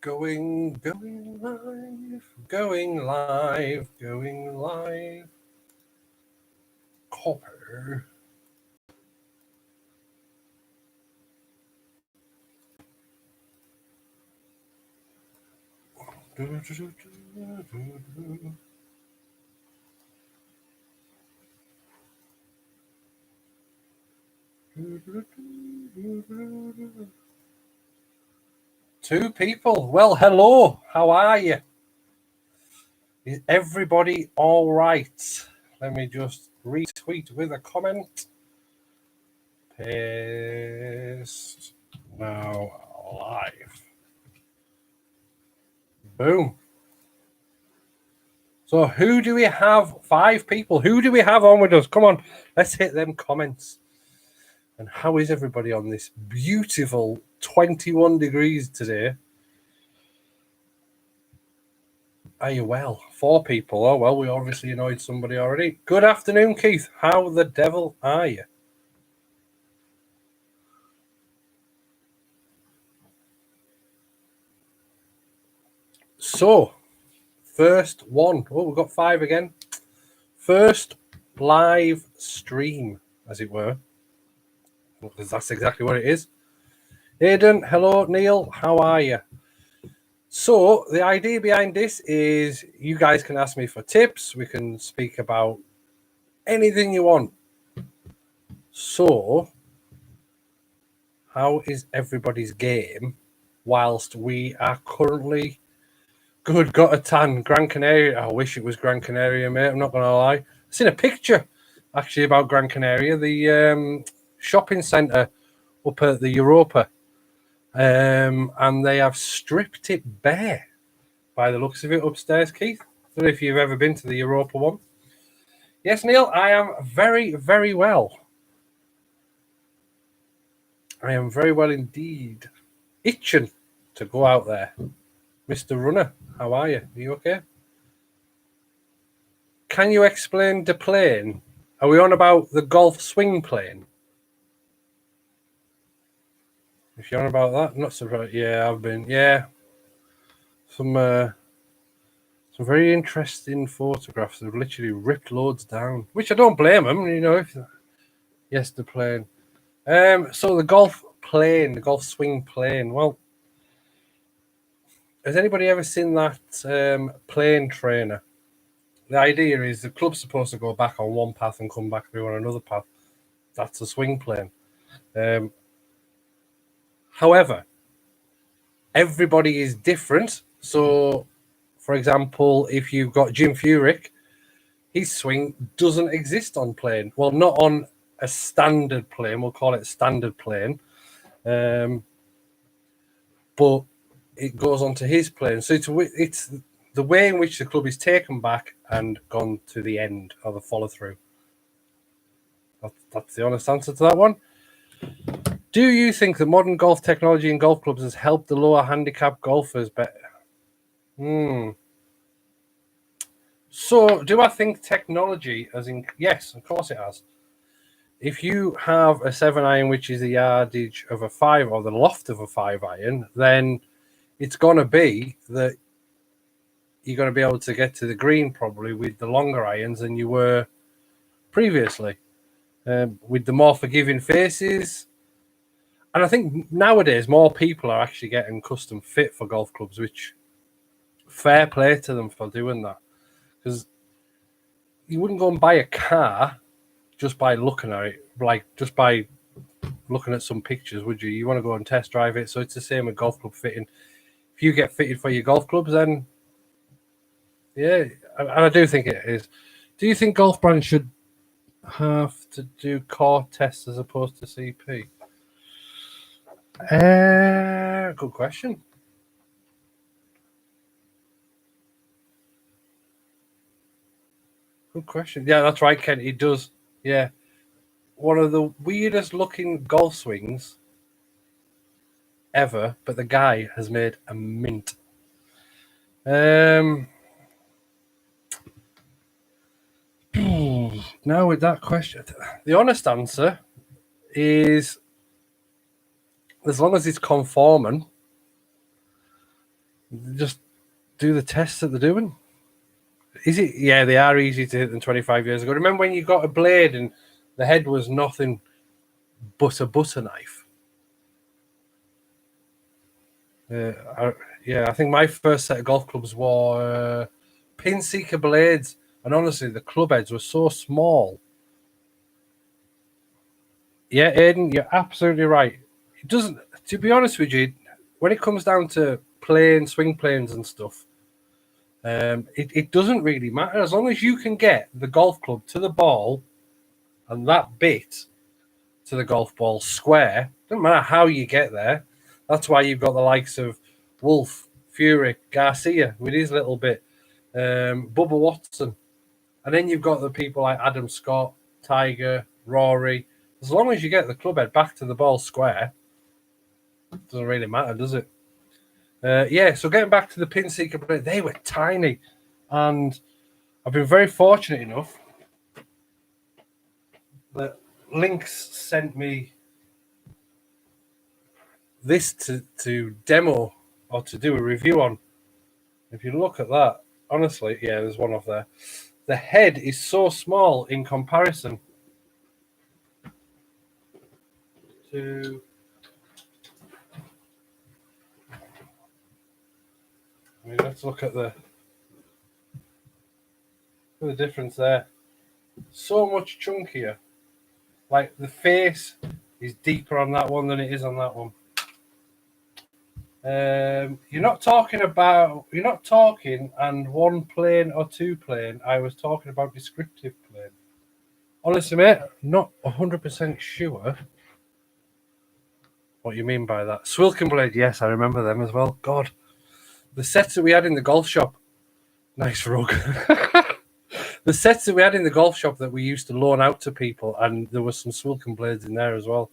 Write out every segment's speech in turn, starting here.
Going live. Copper. Two people. Well, hello. How are you? Is everybody all right? Let me just retweet with a comment. Paste now live. Boom. So who do we have? 5 people. Who do we have on with us? Come on, let's hit them comments. And how is everybody on this beautiful 21 degrees today? Are you well? 4 people. Oh, well, we obviously annoyed somebody already. Good afternoon, Keith. How the devil are you? So, first one. Oh, we've got 5 again. First live stream, as it were. Because that's exactly what it is. Aidan, hello. Neil, how are you? So, the idea behind this is you guys can ask me for tips. We can speak about anything you want. So, how is everybody's game whilst we are currently good? Got a tan, Gran Canaria. I wish it was Gran Canaria, mate. I'm not going to lie. I've seen a picture actually about Gran Canaria, the shopping centre up at the Europa. And they have stripped it bare by the looks of it upstairs, Keith. I don't know if you've ever been to the Europa one. Yes, Neil, I am very, very well. I am very well indeed. Itching to go out there. Mr. Runner, how are you? Are you okay? Can you explain the plane? Are we on about the golf swing plane? If you're on about that, not surprised. Yeah, I've been. Yeah. Some very interesting photographs. They've literally ripped loads down, which I don't blame them, you know. Yes, the plane. So the golf plane, the golf swing plane. Well, has anybody ever seen that plane trainer? The idea is the club's supposed to go back on one path and come back through on another path. That's a swing plane. However, everybody is different. So, for example, if you've got Jim Furyk, his swing doesn't exist on plane. Well, not on a standard plane. We'll call it a standard plane. But it goes onto his plane. So it's the way in which the club is taken back and gone to the end of the follow-through. That's the honest answer to that one. Do you think that modern golf technology in golf clubs has helped the lower handicap golfers better? So, do I think technology, as in, yes, of course it has. If you have a 7-iron, which is the yardage of a 5 or the loft of a 5-iron, then it's going to be that you're going to be able to get to the green probably with the longer irons than you were previously. With the more forgiving faces. And I think nowadays more people are actually getting custom fit for golf clubs, which fair play to them for doing that. Because you wouldn't go and buy a car just by looking at it, like just by looking at some pictures, would you? You want to go and test drive it. So it's the same with golf club fitting. If you get fitted for your golf clubs, then yeah, and I do think it is. Do you think golf brands should have to do core tests as opposed to CP? Good question. Good question. Yeah, that's right, Ken. It does. Yeah. One of the weirdest looking golf swings ever, but the guy has made a mint. Now with that question, the honest answer is as long as it's conforming, Just do the tests that they're doing. Is it? Yeah, they are easy to hit than 25 years ago. Remember when you got a blade and the head was nothing but a butter knife? I think my first set of golf clubs were pin seeker blades, and honestly, the club heads were so small. Yeah, Aiden, you're absolutely right. It doesn't. To be honest with you, when it comes down to swing planes and stuff, it doesn't really matter as long as you can get the golf club to the ball and that bit to the golf ball square. Doesn't matter how you get there. That's why you've got the likes of Wolf, Fury, Garcia with his little bit, Bubba Watson, and then you've got the people like Adam Scott, Tiger, Rory. As long as you get the club head back to the ball square, it doesn't really matter, does it? So getting back to the pin seeker, they were tiny, and I've been very fortunate enough that Lynx sent me this to demo or to do a review on. If you look at that, honestly, yeah, there's one off there. The head is so small in comparison to let's look at the difference there. So much chunkier. Like the face is deeper on that one than it is on that one. You're not talking and one plane or two plane. I was talking about descriptive plane. Honestly, mate, not 100% sure what you mean by that. Swilken blade, yes, I remember them as well. God, the sets that we had in the golf shop. Nice rug. The sets that we had in the golf shop that we used to loan out to people, and there was some Swilken blades in there as well.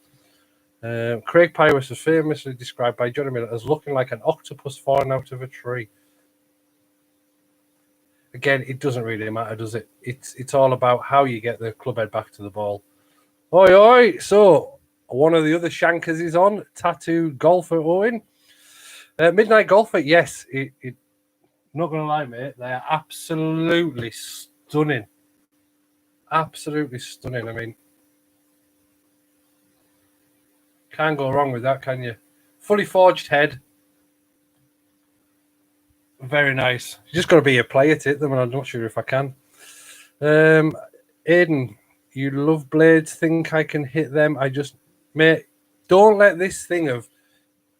Craig Pyrus was famously described by Johnny Miller as looking like an octopus falling out of a tree. Again, it doesn't really matter, does it? It's all about how you get the club head back to the ball. Oi! So, one of the other shankers is on. Tattoo Golfer Owen. Midnight Golfer, yes. Not going to lie, mate. They are absolutely stunning. Absolutely stunning. I mean, can't go wrong with that, can you? Fully forged head. Very nice. You just got to be a player to hit them, and I'm not sure if I can. Aiden, you love blades. Think I can hit them? Mate, don't let this thing of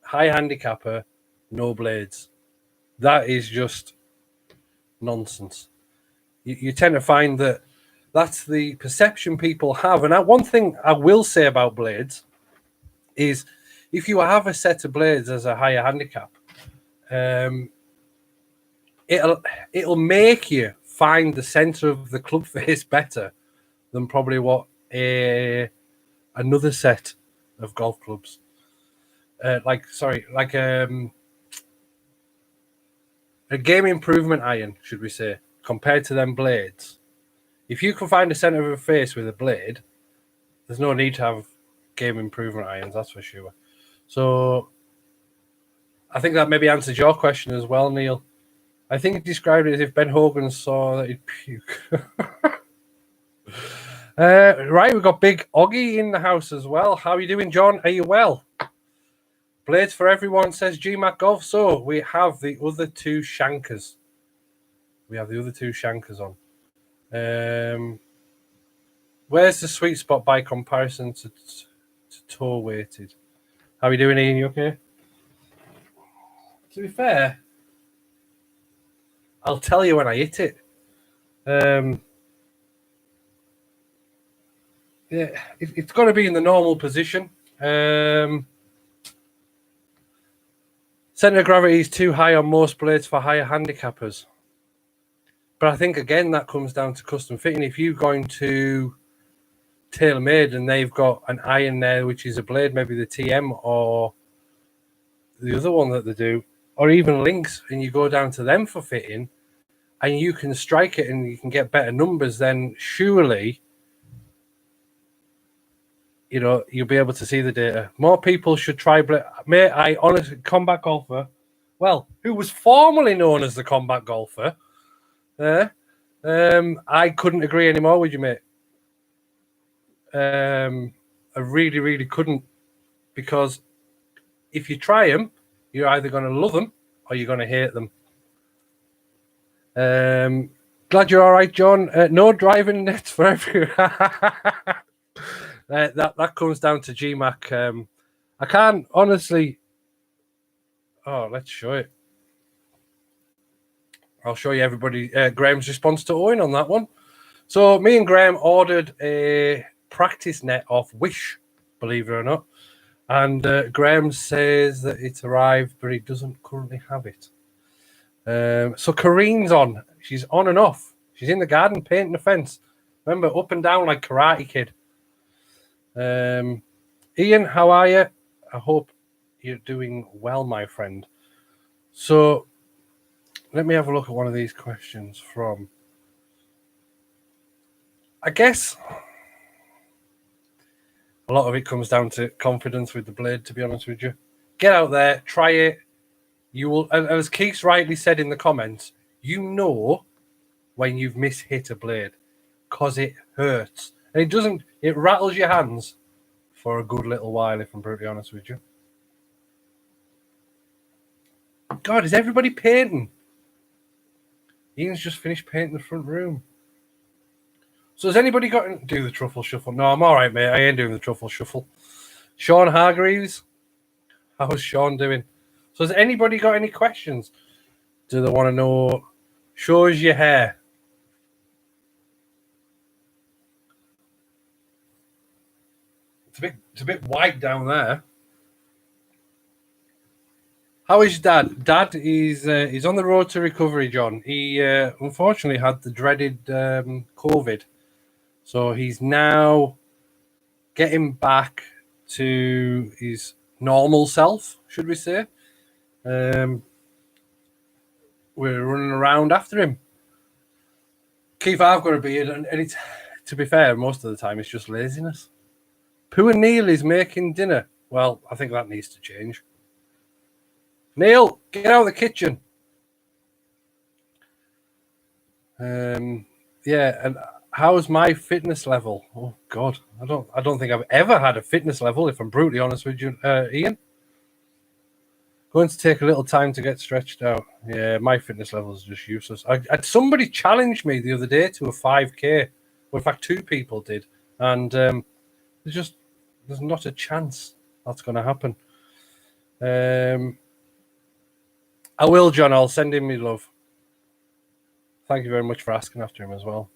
high handicapper, no blades. That is just nonsense. You tend to find that that's the perception people have. And one thing I will say about blades is if you have a set of blades as a higher handicap, it'll make you find the center of the club face better than probably what another set of golf clubs. A game improvement iron, should we say, compared to them blades. If you can find a center of a face with a blade, there's no need to have game improvement irons, that's for sure. So I think that maybe answers your question as well, Neil. I think it described it as if Ben Hogan saw that he'd puke. Right, we've got Big Oggy in the house as well. How are you doing, John? Are you well? Blades for everyone, says GMAC Golf. So we have the other two shankers. On. Where's the sweet spot by comparison to toe weighted? How are you doing, Ian? You okay? To be fair, I'll tell you when I hit it. It's got to be in the normal position. Center of gravity is too high on most blades for higher handicappers. But I think, again, that comes down to custom fitting. If you're going to TaylorMade and they've got an iron there, which is a blade, maybe the TM or the other one that they do, or even Lynx, and you go down to them for fitting, and you can strike it and you can get better numbers, then surely, you'll be able to see the data. More people should try blade. Mate, I honestly, combat golfer, well, who was formerly known as the combat golfer. I couldn't agree anymore with you, mate. I really, really couldn't, because if you try them, you're either going to love them or you're going to hate them. Glad you're all right, John. No driving nets for everyone. That comes down to GMAC. I can't honestly. Oh, let's show it. I'll show you everybody Graham's response to Owen on that one. So me and Graham ordered a practice net off Wish, believe it or not. And Graham says that it's arrived, but he doesn't currently have it. So Kareen's on. She's on and off. She's in the garden painting the fence. Remember, up and down like Karate Kid. Ian, how are you? I hope you're doing well, my friend. So let me have a look at one of these questions from... I guess a lot of it comes down to confidence with the blade, to be honest with you. Get out there, try it. You will, as Keith rightly said in the comments, you know when you've mishit a blade because it hurts. And it rattles your hands for a good little while, if I'm brutally honest with you. God, is everybody painting? Ian's just finished painting the front room. So has anybody got to do the truffle shuffle? No, I'm all right, mate. I ain't doing the truffle shuffle. Sean Hargreaves, how's Sean doing? So has anybody got any questions? Do they want to know? Shows your hair. It's a bit white down there. How is Dad? Dad is he's on the road to recovery, John. He unfortunately had the dreaded COVID. So he's now getting back to his normal self, should we say. We're running around after him. Keith, I've got a beard, and it's, to be fair, most of the time it's just laziness. Pooh and Neil is making dinner. Well, I think that needs to change. Neil, get out of the kitchen. Yeah, and how's my fitness level? Oh God, I don't think I've ever had a fitness level, if I'm brutally honest with you, Ian. Going to take a little time to get stretched out. Yeah, my fitness level is just useless. Somebody challenged me the other day to a 5K. Well, in fact, 2 people did, and there's not a chance that's going to happen. I will, John. I'll send him my love. Thank you very much for asking after him as well.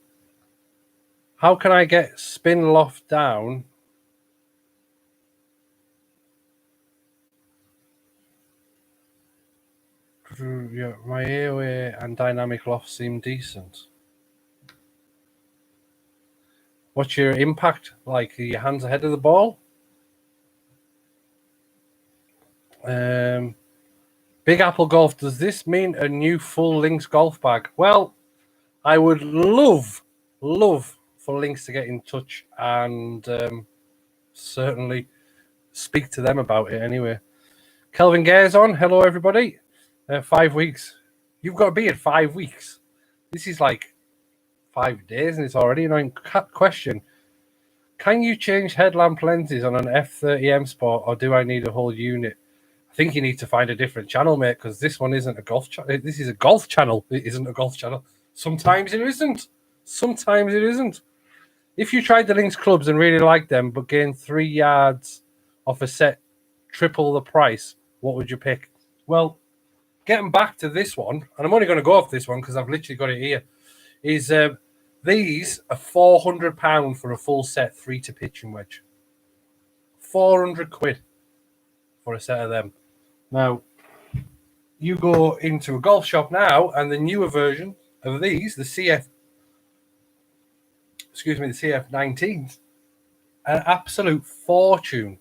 How can I get spin loft down? Yeah, my AOA and dynamic loft seem decent. What's your impact like? Are your hands ahead of the ball? Big Apple Golf, does this mean a new full Lynx golf bag? Well, I would love for Lynx to get in touch and certainly speak to them about it anyway. Kelvin Gare's on. Hello, everybody. 5 weeks. You've got to be at 5 weeks. This is like 5 days and it's already an annoying question. Can you change headlamp lenses on an F30M Sport, or do I need a whole unit? I think you need to find a different channel, mate, because this one isn't a golf channel. This is a golf channel. It isn't a golf channel. Sometimes it isn't. Sometimes it isn't. If you tried the Lynx clubs and really liked them, but gained 3 yards off a set, triple the price, what would you pick? Well, getting back to this one, and I'm only going to go off this one because I've literally got it here, is these are £400 for a full set 3-to pitching wedge. 400 quid for a set of them. Now, you go into a golf shop now, and the newer version of these, the CF19s, an absolute fortune.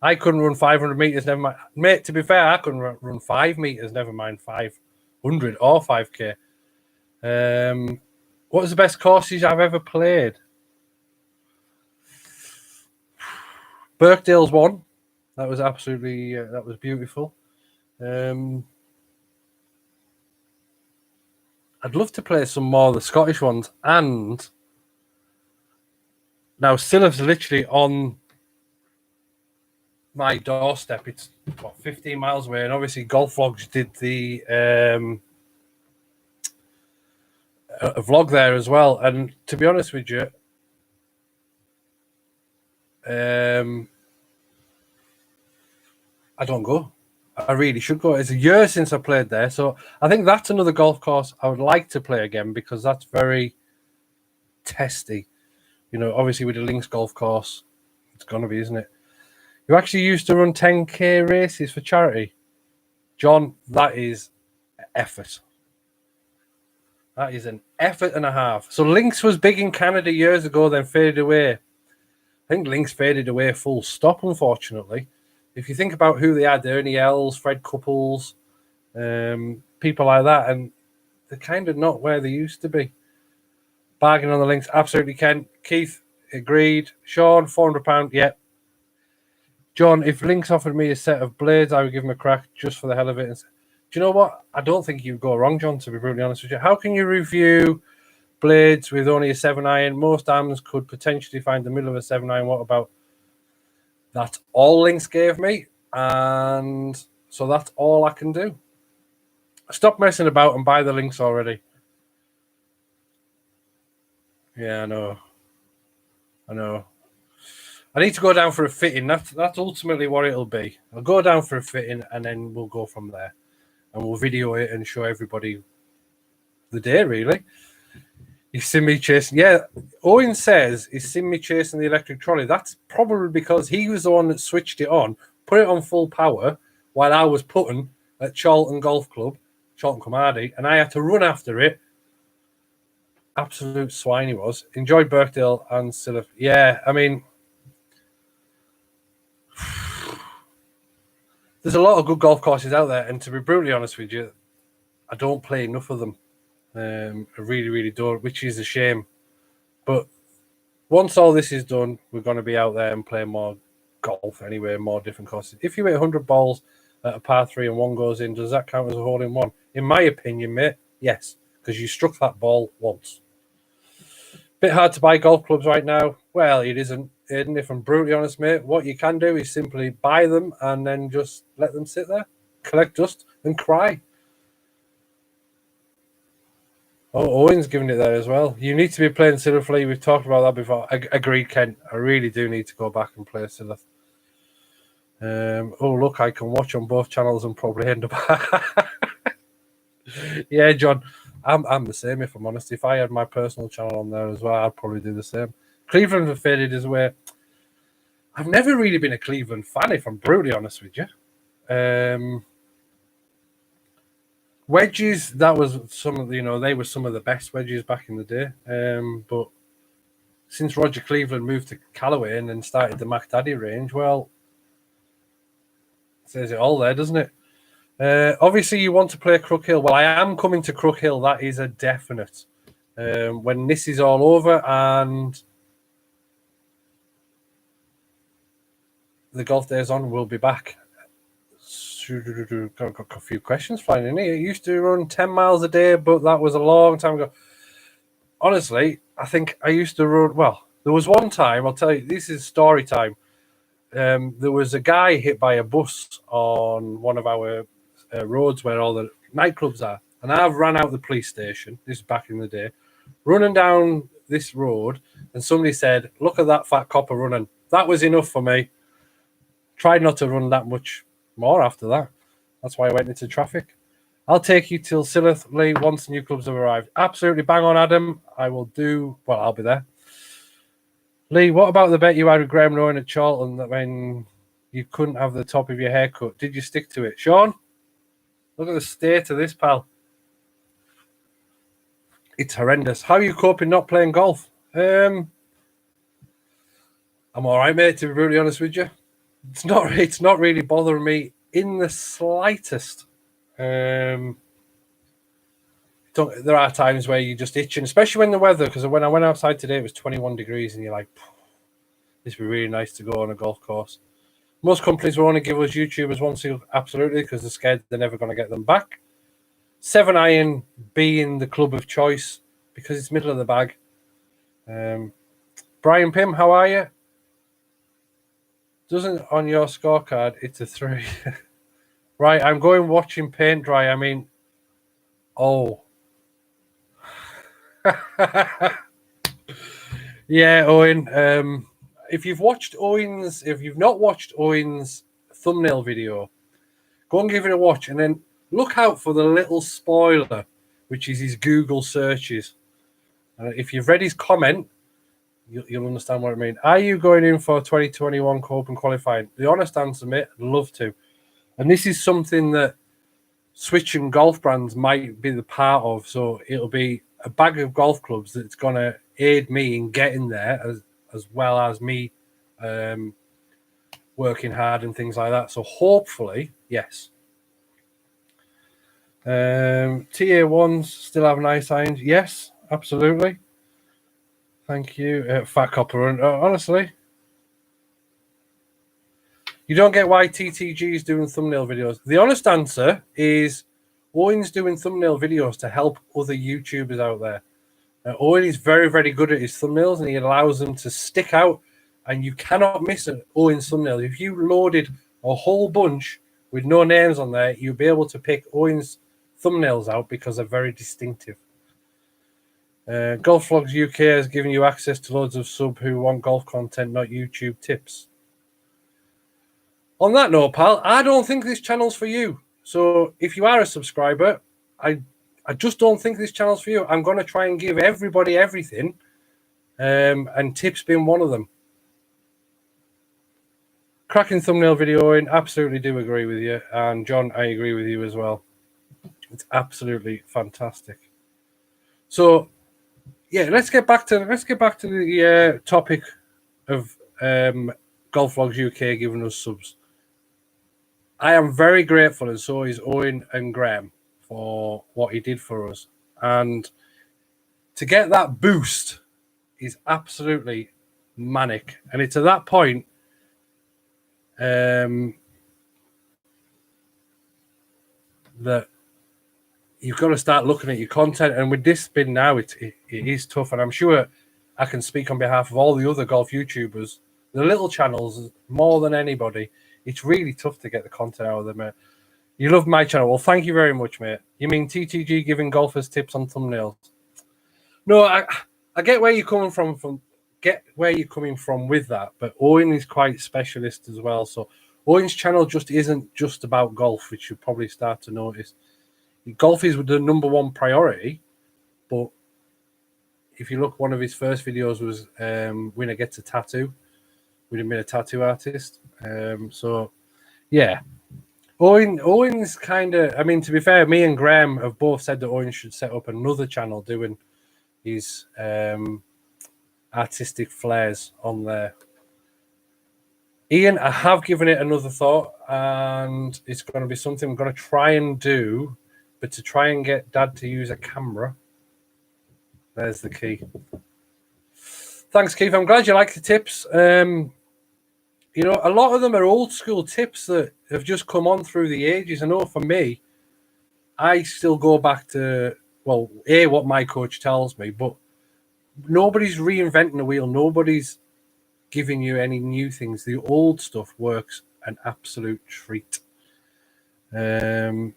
I couldn't run 500 meters, never mind. Mate, to be fair, I couldn't run 5 meters, never mind 500 or 5K. What was the best courses I've ever played? Birkdale's one. That was absolutely, that was beautiful. I'd love to play some more of the Scottish ones. And now Sillif's literally on my doorstep. It's 15 miles away, and obviously Golf Vlogs did the a vlog there as well. And to be honest with you, I don't go. I really should go. It's a year since I played there, so I think that's another golf course I would like to play again because that's very testy. You know, obviously with the links golf course, it's gonna be, isn't it? You actually used to run 10k races for charity, John. That is effort. That is an effort and a half. So links was big in Canada years ago, then faded away. I think links faded away full stop, unfortunately. If you think about who they had, Ernie Els, Fred Couples, people like that, and they're kind of not where they used to be. Bargain on the links, absolutely can. Keith, agreed. Sean, £400, yeah. John, if Links offered me a set of blades, I would give him a crack just for the hell of it. Do you know what? I don't think you'd go wrong, John, to be brutally honest with you. How can you review blades with only a 7-iron? Most arms could potentially find the middle of a 7-iron. What about... That's all Links gave me, and so that's all I can do. Stop messing about and buy the Links already. Yeah, I know. I need to go down for a fitting. That's ultimately what it'll be. I'll go down for a fitting, and then we'll go from there. And we'll video it and show everybody the day, really. You've seen me chasing. Yeah, Owen says he's seen me chasing the electric trolley. That's probably because he was the one that switched it on, put it on full power while I was putting at Charlton Golf Club, Charlton Comardy, and I had to run after it. Absolute swine he was. Enjoyed Birkdale and Sillif. Yeah, I mean, there's a lot of good golf courses out there, and to be brutally honest with you, I don't play enough of them. I really, really don't, which is a shame. But once all this is done, we're going to be out there and play more golf anyway, more different courses. If you hit 100 balls at a par 3 and one goes in, does that count as a hole-in-one? In my opinion, mate, yes, because you struck that ball once. Bit hard to buy golf clubs right now. Well, it isn't, Aidan, if I'm brutally honest, mate. What you can do is simply buy them and then just let them sit there, collect dust, and cry. Oh, Owen's giving it there as well. You need to be playing Sillif. We've talked about that before. Agreed, Kent. I really do need to go back and play Sillif. Oh, look, I can watch on both channels and probably end up... Yeah, John, I'm the same, if I'm honest. If I had my personal channel on there as well, I'd probably do the same. Cleveland have faded his way. I've never really been a Cleveland fan, if I'm brutally honest with you. Wedges, that was some of the, they were some of the best wedges back in the day. But since Roger Cleveland moved to Callaway and then started the Mac Daddy range, well, it says it all there, doesn't it? Obviously, you want to play Crook Hill. Well, I am coming to Crook Hill. That is a definite. When this is all over and the golf days on, we'll be back. Got a few questions flying in here. It used to run 10 miles a day, but that was a long time ago. Honestly, I think I used to run... Well, there was one time, I'll tell you, this is story time. There was a guy hit by a bus on one of our roads where all the nightclubs are. And I've ran out the police station, this is back in the day, running down this road, and somebody said, "Look at that fat copper running." That was enough for me. Tried not to run that much more after that. That's why I went into traffic. I'll take you till Sillif, Lee, once new clubs have arrived. Absolutely bang on, Adam. I will do... Well, I'll be there. Lee, what about the bet you had with Graham Rowan at Charlton that when you couldn't have the top of your hair cut? Did you stick to it? Sean? Look at the state of this, pal. It's horrendous. How are you coping not playing golf? I'm all right, mate, to be brutally honest with you. It's not really bothering me in the slightest. There are times where you're just itching, especially when the weather, because when I went outside today, it was 21 degrees, and you're like, this would be really nice to go on a golf course. Most companies will only give us YouTubers once, absolutely, because they're scared they're never going to get them back. 7-iron being the club of choice because it's middle of the bag. Brian Pym, how are you? Doesn't on your scorecard, it's a 3. Right, I'm going watching paint dry. I mean, oh. Yeah, Owen. If you've not watched Owen's thumbnail video, go and give it a watch, and then look out for the little spoiler, which is his Google searches. If you've read his comment, you'll understand what I mean. Are you going in for 2021 Open qualifying? The honest answer, mate, I'd love to. And this is something that Switch and Golf Brands might be the part of. So it'll be a bag of golf clubs that's going to aid me in getting there, as well as me working hard and things like that. So hopefully, yes. TA1s still have nice irons. Yes, absolutely. Thank you, Fat Copper. And honestly, you don't get why TTG is doing thumbnail videos. The honest answer is Owen's doing thumbnail videos to help other YouTubers out there. Owen is very, very good at his thumbnails, and he allows them to stick out, and you cannot miss an Owen's thumbnail. If you loaded a whole bunch with no names on there, you'll be able to pick Owen's thumbnails out because they're very distinctive. Golf Vlogs UK has given you access to loads of sub who want golf content, not YouTube tips. On that note, pal, I don't think this channel's for you. So if you are a subscriber, I just don't think this channel's for you. I'm going to try and give everybody everything, and tips being one of them. Cracking thumbnail video in, absolutely do agree with you. And John, I agree with you as well. It's absolutely fantastic. So, yeah, let's get back to the topic of Golf Vlogs UK giving us subs. I am very grateful, and so is Owen and Graham, for what he did for us. And to get that boost is absolutely manic. And it's at that point that you've got to start looking at your content. And with this spin now, it is tough. And I'm sure I can speak on behalf of all the other golf YouTubers, the little channels, more than anybody. It's really tough to get the content out of them, mate. You love my channel. Well, thank you very much, mate. You mean TTG giving golfers tips on thumbnails? No, I get where you're coming from. With that, but Owen is quite specialist as well. So Owen's channel just isn't just about golf, which you probably start to notice. Golf is the number one priority, but if you look, one of his first videos was winner gets a tattoo. We'd have been a tattoo artist. So, yeah. Owen's kind of... I mean, to be fair, me and Graham have both said that Owen should set up another channel doing his artistic flares on there. Ian, I have given it another thought, and it's going to be something I'm going to try and do, but to try and get Dad to use a camera. There's the key. Thanks, Keith. I'm glad you like the tips. You know, a lot of them are old school tips that have just come on through the ages. I know for me, I still go back to, well, what my coach tells me, but nobody's reinventing the wheel. Nobody's giving you any new things. The old stuff works an absolute treat. You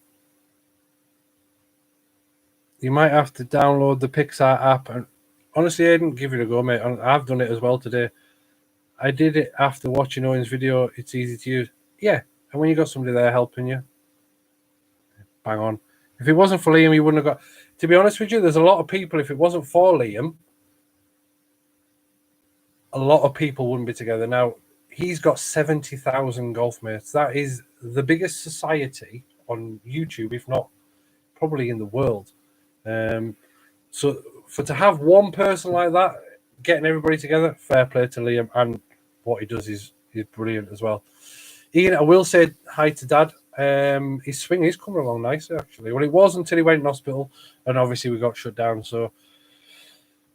might have to download the Pixar app. And honestly, I didn't give it a go, mate. I've done it as well today. I did it after watching Owen's video. It's easy to use. Yeah. And when you got somebody there helping you, bang on. If it wasn't for Liam, you wouldn't have got... To be honest with you, there's a lot of people, if it wasn't for Liam, a lot of people wouldn't be together. Now, he's got 70,000 golf mates. That is the biggest society on YouTube, if not probably in the world. So to have one person like that, getting everybody together, fair play to Liam, and what he does is brilliant as well. Ian, I will say hi to Dad. His swing is coming along nicely, actually. Well, it was until he went in hospital, and obviously we got shut down. So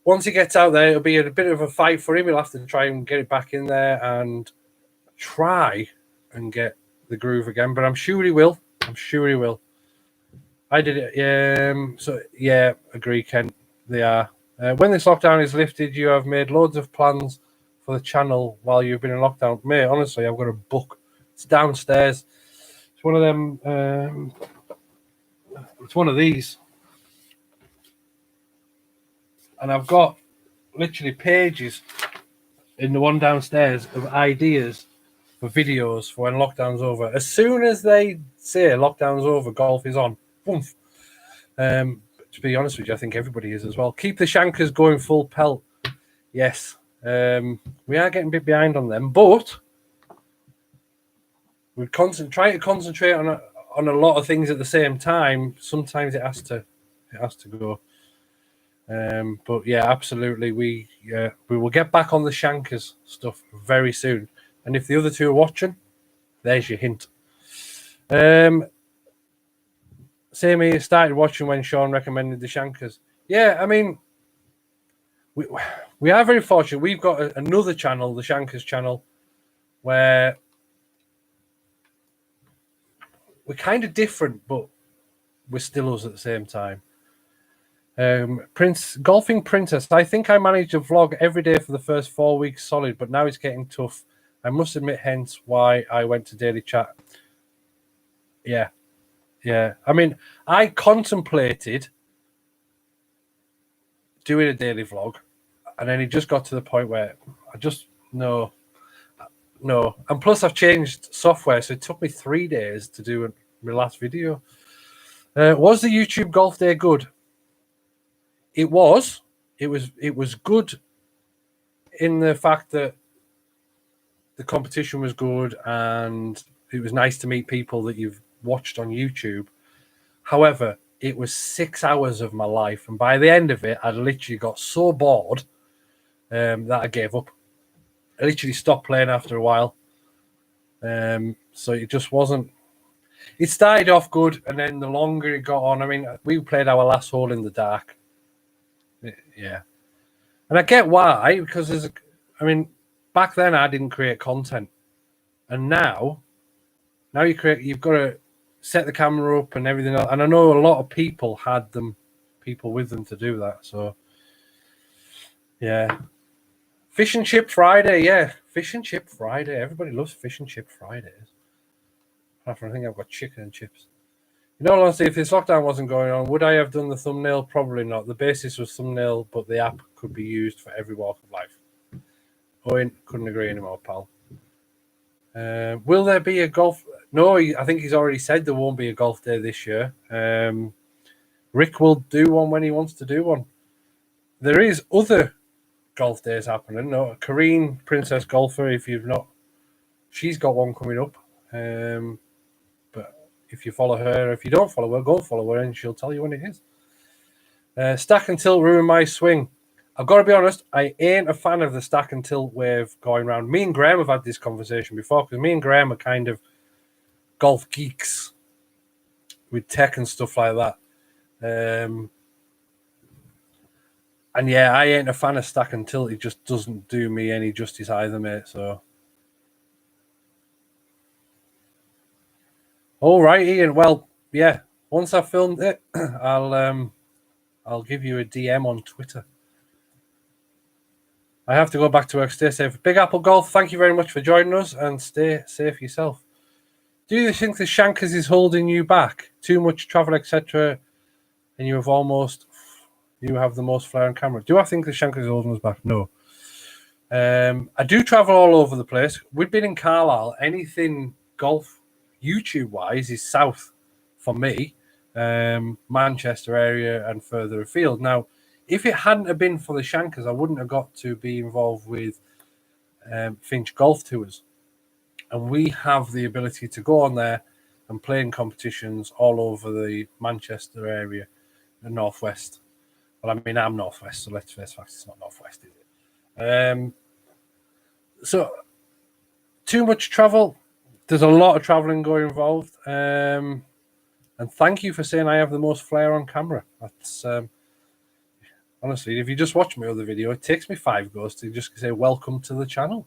once he gets out there, it'll be a bit of a fight for him. He'll have to try and get it back in there and try and get the groove again. But I'm sure he will. I'm sure he will. I did it. So yeah, agree, Ken. They are. When this lockdown is lifted, you have made loads of plans for the channel while you've been in lockdown. Mate, honestly, I've got a book. It's downstairs. It's one of them. It's one of these, and I've got literally pages in the one downstairs of ideas for videos for when lockdown's over. As soon as they say lockdown's over, golf is on. Boom. To be honest with you, I think everybody is as well. Keep the shankers going full pelt. Yes. We are getting a bit behind on them, but we try to concentrate on a lot of things at the same time. Sometimes it has to go. But yeah, absolutely, we will get back on the shankers stuff very soon. And if the other two are watching, there's your hint. Same here, started watching when Sean recommended the shankers. Yeah, I mean, we are very fortunate. We've got another channel, the Shankers channel, where we're kind of different, but we're still us at the same time. Golfing Princess. I think I managed to vlog every day for the first 4 weeks solid, but now it's getting tough. I must admit, hence why I went to daily chat. Yeah. I mean, I contemplated doing a daily vlog, and then it just got to the point where I just no. And plus, I've changed software, so it took me 3 days to do my last video. Was the YouTube golf day good? It was. It was good in the fact that the competition was good and it was nice to meet people that you've watched on YouTube. However, it was 6 hours of my life, and by the end of it, I literally got so bored that I gave up. I literally stopped playing after a while. So it just wasn't. It started off good, and then the longer it got on, I mean, we played our last hole in the dark. Yeah, and I get why, because back then I didn't create content, and now you've got to set the camera up and everything else. And I know a lot of people had people with them to do that. So yeah, fish and chip Friday. Yeah, fish and chip Friday. Everybody loves fish and chip Fridays. I think I've got chicken and chips. In all honesty, if this lockdown wasn't going on, would I have done the thumbnail? Probably not. The basis was thumbnail, but the app could be used for every walk of life. Owen, couldn't agree anymore, pal. Will there be a golf? No, I think he's already said there won't be a golf day this year. Rick will do one when he wants to do one. There is other golf days happening. No, Kareen, Princess Golfer, if you've not, she's got one coming up. But if you follow her, if you don't follow her, go follow her and she'll tell you when it is. Stack and tilt ruin my swing. I've got to be honest, I ain't a fan of the stack and tilt wave going around. Me and Graham have had this conversation before, because me and Graham are kind of golf geeks with tech and stuff like that. And yeah, I ain't a fan of stack and tilt. It just doesn't do me any justice either, mate. So, all right, Ian. Well, yeah. Once I've filmed it, I'll give you a DM on Twitter. I have to go back to work. Stay safe. Big Apple Golf, thank you very much for joining us, and stay safe yourself. Do you think the Shankers is holding you back? Too much travel, etc., and you have the most flair on camera. Do I think the Shankers is holding us back? No. I do travel all over the place. We've been in Carlisle. Anything golf YouTube-wise is south for me, Manchester area and further afield. Now, if it hadn't have been for the Shankers, I wouldn't have got to be involved with Finch Golf Tours. And we have the ability to go on there and play in competitions all over the Manchester area, the Northwest. Well, I mean, I'm Northwest, so let's face facts, it's not Northwest, is it? So, too much travel. There's a lot of traveling going involved. And thank you for saying I have the most flair on camera. That's... honestly, if you just watch my other video, it takes me 5 goes to just say welcome to the channel.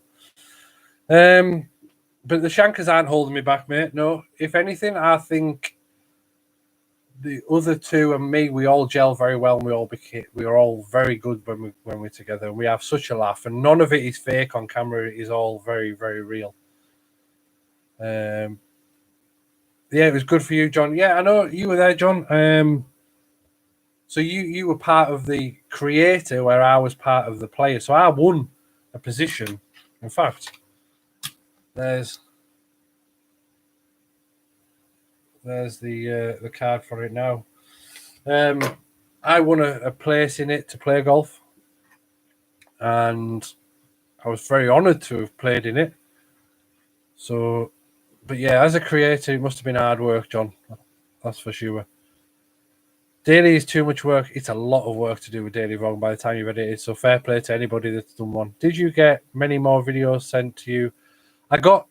But the Shankers aren't holding me back, mate. No, if anything, I think the other two and me, we all gel very well, and we are all very good when we're together. And we have such a laugh, and none of it is fake on camera. It is all very, very real. Yeah, it was good for you, John. Yeah, I know you were there, John. So you were part of the creator, where I was part of the player. So I won a position. In fact, there's the card for it now. I won a place in it to play golf, and I was very honoured to have played in it. So, but yeah, as a creator, it must have been hard work, John. That's for sure. Daily is too much work. It's a lot of work to do with daily vlog by the time you've edited. So fair play to anybody that's done one. Did you get many more videos sent to you? I got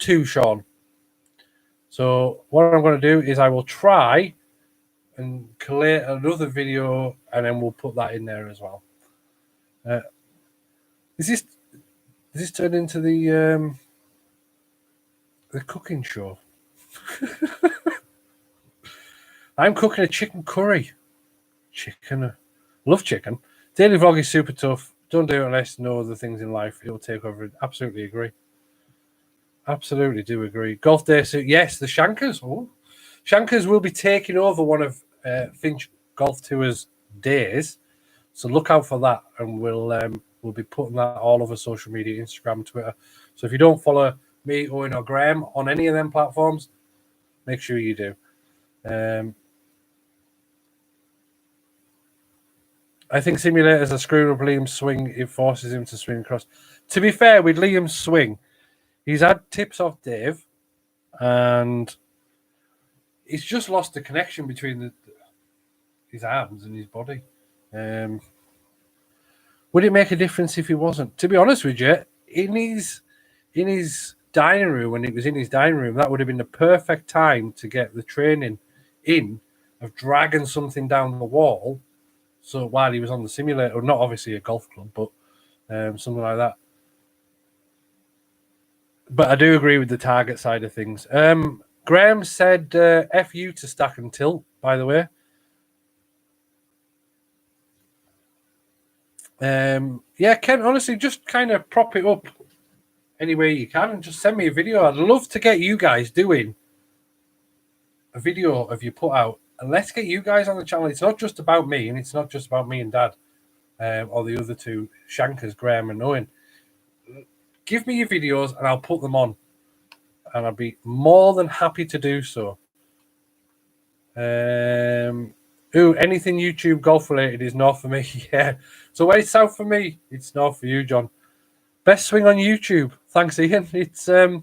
2, Sean. So what I'm going to do is I will try and collate another video, and then we'll put that in there as well. Is this turned into the cooking show? I'm cooking a chicken curry. Love chicken. Daily vlog is super tough. Don't do it unless you know other things in life. It'll take over. Absolutely agree. Absolutely do agree. Golf day suit. Yes, the Shankers. Oh, Shankers will be taking over one of Finch Golf Tour's days. So look out for that, and we'll be putting that all over social media, Instagram, Twitter. So if you don't follow me, Owen, or Graham on any of them platforms, make sure you do. I think simulators are screwing up Liam's swing. It forces him to swing across. To be fair, with Liam's swing, he's had tips off Dave, and he's just lost the connection between his arms and his body. Would it make a difference if he wasn't? To be honest with you, in his dining room, when it was in his dining room, that would have been the perfect time to get the training in of dragging something down the wall. So while he was on the simulator, not obviously a golf club, but something like that. But I do agree with the target side of things. Graham said F you to stack and tilt, by the way. Yeah, Ken, honestly, just kind of prop it up any way you can and just send me a video. I'd love to get you guys doing a video of you put out, and let's get you guys on the channel. It's not just about me, and it's not just about me and Dad, or the other two Shankers, Graham and Owen. Give me your videos and I'll put them on, and I'll be more than happy to do so. Anything YouTube golf related is north for me. Yeah. So when it's south for me, it's north for you, John. Best swing on YouTube. Thanks, Ian. It's I've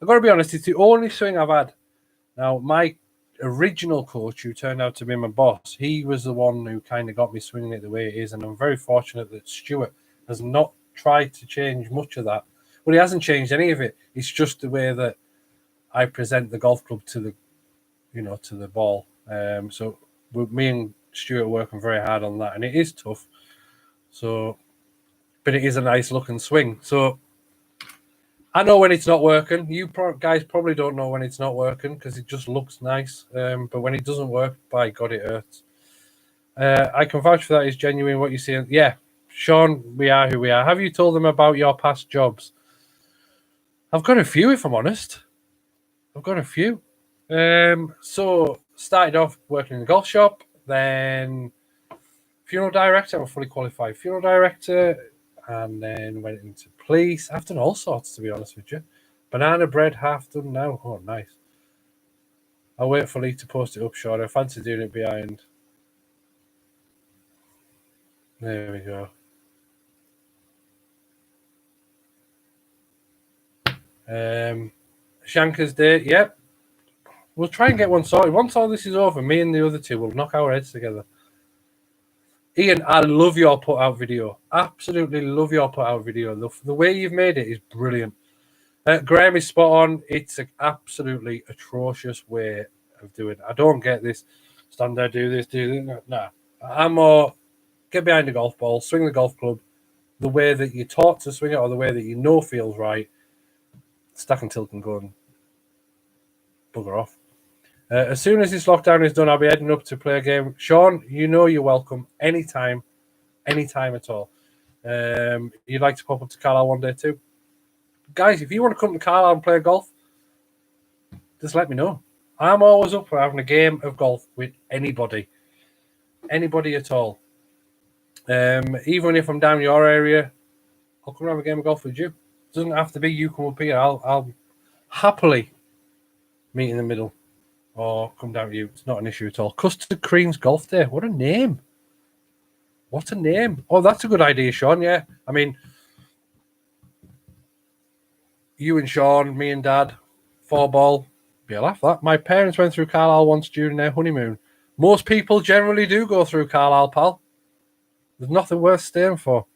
got to be honest, it's the only swing I've had. Now, my original coach, who turned out to be my boss, he was the one who kind of got me swinging it the way it is, and I'm very fortunate that Stuart has not tried to change much of that. Well, he hasn't changed any of it. It's just the way that I present the golf club to the ball. So me and Stuart are working very hard on that, and it is tough. So, but it is a nice looking swing. So I know when it's not working. You guys probably don't know when it's not working because it just looks nice. But when it doesn't work, by God, it hurts. I can vouch for that. It's genuine what you're saying. Yeah, Sean, we are who we are. Have you told them about your past jobs? I've got a few, if I'm honest. I've got a few. So started off working in the golf shop, then funeral director. I'm a fully qualified funeral director, and then went into police. I've done all sorts, to be honest with you. Banana bread, half done now. Oh, nice. I'll wait for Lee to post it up short. I fancy doing it behind. There we go. Shanker's Day, yep. We'll try and get one sorted. Once all this is over, me and the other two will knock our heads together. Ian, I love your put-out video. Absolutely love your put-out video. The way you've made it is brilliant. Graham is spot on. It's an absolutely atrocious way of doing it. I don't get this. Stand there, do this, do that. No. I'm more get behind the golf ball, swing the golf club the way that you're taught to swing it or the way that you know feels right. Stack and Till can go and bugger off. As soon as this lockdown is done, I'll be heading up to play a game. Sean, you know you're welcome anytime at all. You'd like to pop up to Carlisle one day too? Guys, if you want to come to Carlisle and play golf, just let me know. I'm always up for having a game of golf with anybody at all. Even if I'm down your area, I'll come and have a game of golf with you. It doesn't have to be you come up here. I'll happily meet in the middle or come down to you. It's not an issue at all. Custard Creams Golf Day. What a name. What a name. Oh, that's a good idea, Sean. Yeah. I mean, you and Sean, me and Dad, 4-ball. Be a laugh, that. My parents went through Carlisle once during their honeymoon. Most people generally do go through Carlisle, pal. There's nothing worth staying for.